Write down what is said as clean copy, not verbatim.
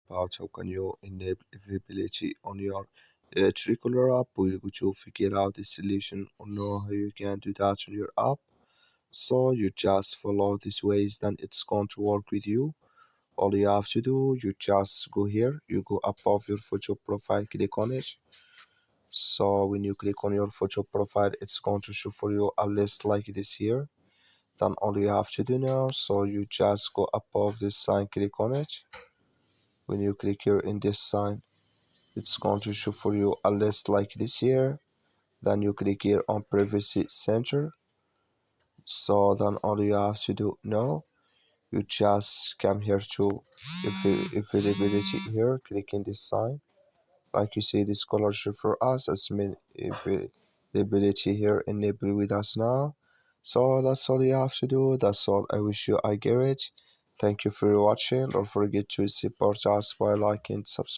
about how can you enable availability on your Truecaller app. We're going to figure out the solution or know how you can do that on your app. So you just follow these ways, then it's going to work with you. All you have to do, you just go here, you go above your photo profile, click on it. So when you click on your photo profile, it's going to show for you a list like this here. Then all you have to do now, so you just go above this sign, click on it. When you click here in this sign, it's going to show for you a list like this here. Then you click here on privacy center. So then all you have to do now, you just come here to availability here, click in this sign. Like you see, this scholarship for us as availability here enable with us now. So that's all you have to do. That's all. I wish you I get it. Thank you for watching. Don't forget to support us by liking, subscribe.